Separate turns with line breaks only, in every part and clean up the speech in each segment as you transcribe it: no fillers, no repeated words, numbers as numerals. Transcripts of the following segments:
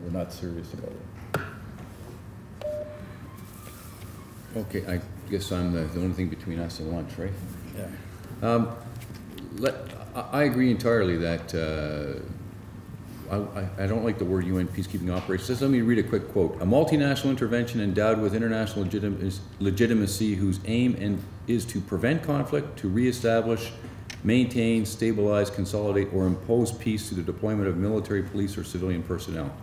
we're not serious about it.
Okay, I guess I'm the only thing between us and lunch, right?
Yeah.
I agree entirely that I don't like the word UN peacekeeping operations. Just let me read a quick quote. A multinational intervention endowed with international legitimacy whose aim is to prevent conflict, to reestablish, maintain, stabilize, consolidate, or impose peace through the deployment of military, police, or civilian personnel.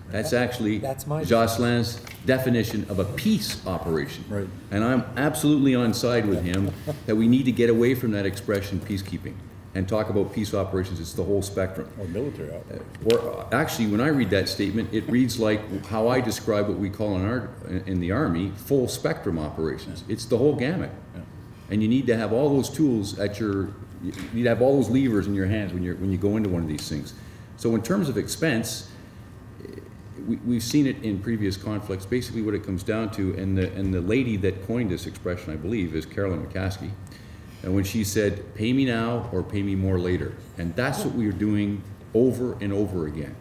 That's actually Jocelyn's definition of a peace operation.
Right.
And I'm absolutely on side with him that we need to get away from that expression peacekeeping and talk about peace operations. It's the whole spectrum.
Or military operations.
Or actually, when I read that statement, it reads like how I describe what we call in the Army full spectrum operations. It's the whole gamut.
Yeah. And
you need to have all those tools at your, you need to have all those levers in your hands when you go into one of these things. So in terms of expense, we've seen it in previous conflicts. Basically what it comes down to, and the lady that coined this expression, I believe, is Carolyn McCaskey. And when she said, pay me now or pay me more later. And that's what we are doing over and over again.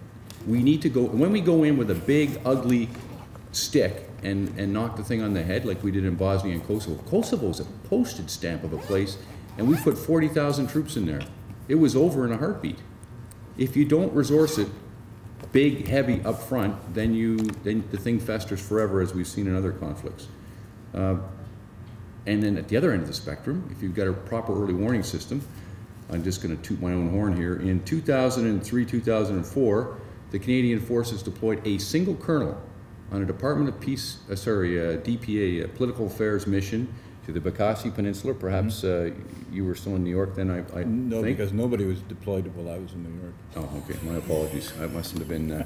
We need to go, when we go in with a big, ugly stick and knock the thing on the head like we did in Bosnia and Kosovo. Kosovo is a postage stamp of a place, and we put 40,000 troops in there. It was over in a heartbeat. If you don't resource it big, heavy up front, then the thing festers forever, as we've seen in other conflicts. And then at the other end of the spectrum, if you've got a proper early warning system, I'm just going to toot my own horn here. In 2003, 2004, the Canadian Forces deployed a single colonel on a Department of Peace, DPA, Political Affairs mission to the Bikasi Peninsula. Perhaps you were still in New York then, I
no,
think?
Because nobody was deployed while I was in New York.
Oh, okay. My apologies. I mustn't have been.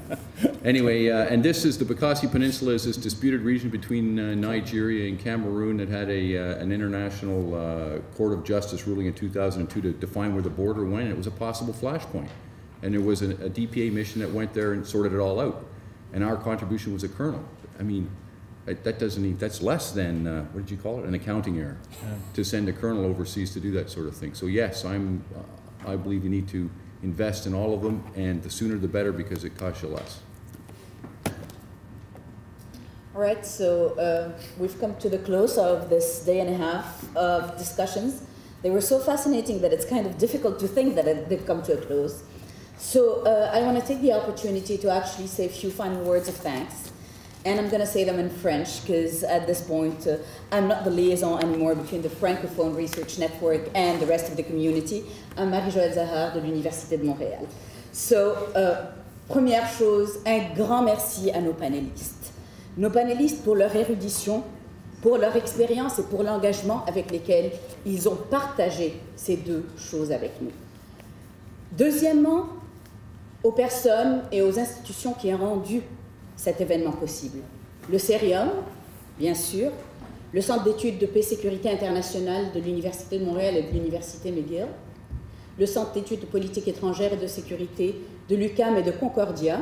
Anyway, and this is the Bikasi Peninsula, is this disputed region between Nigeria and Cameroon that had an international court of justice ruling in 2002 to define where the border went. And it was a possible flashpoint. And there was a DPA mission that went there and sorted it all out. And our contribution was a colonel. I mean, that's less than, what did you call it? An accounting error, to send a colonel overseas to do that sort of thing. So yes, I believe you need to invest in all of them, and the sooner the better, because it costs you less.
All right, so we've come to the close of this day and a half of discussions. They were so fascinating that it's kind of difficult to think that they've come to a close. So I want to take the opportunity to actually say a few final words of thanks. And I'm going to say them in French, because at this point, I'm not the liaison anymore between the Francophone Research Network and the rest of the community. I'm Marie-Joëlle Zahar de l'Université de Montréal. So, première chose, un grand merci à nos panélistes. Nos panélistes pour leur érudition, pour leur expérience et pour l'engagement avec lesquels ils ont partagé ces deux choses avec nous. Deuxièmement, aux personnes et aux institutions qui ont rendu cet événement possible. Le CERIUM, bien sûr, le Centre d'études de paix et sécurité internationale de l'Université de Montréal et de l'Université McGill, le Centre d'études de politique étrangère et de sécurité de l'UQAM et de Concordia,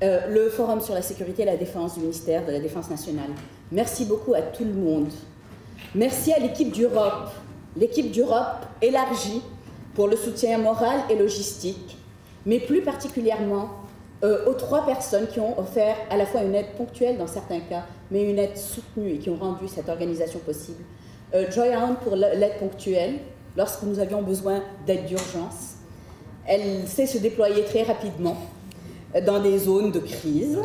le Forum sur la sécurité et la défense du ministère de la Défense nationale. Merci beaucoup à tout le monde. Merci à l'équipe d'Europe élargie pour le soutien moral et logistique, mais plus particulièrement aux trois personnes qui ont offert à la fois une aide ponctuelle dans certains cas, mais une aide soutenue et qui ont rendu cette organisation possible. Joy Allen pour l'aide ponctuelle, lorsque nous avions besoin d'aide d'urgence. Elle sait se déployer très rapidement dans des zones de crise.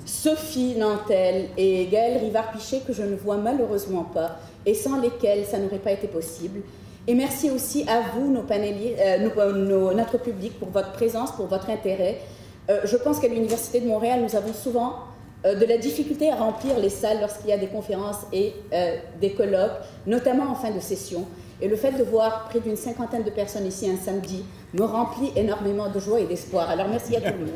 Sophie Nantel et Gaëlle Rivard-Pichet, que je ne vois malheureusement pas, et sans lesquelles ça n'aurait pas été possible. Et merci aussi à vous, nos panélistes, notre public, pour votre présence, pour votre intérêt. Je pense qu'à l'Université de Montréal, nous avons souvent de la difficulté à remplir les salles lorsqu'il y a des conférences et des colloques, notamment en fin de session. Et le fait de voir près d'une cinquantaine de personnes ici un samedi me remplit énormément de joie et d'espoir. Alors merci à tout le monde.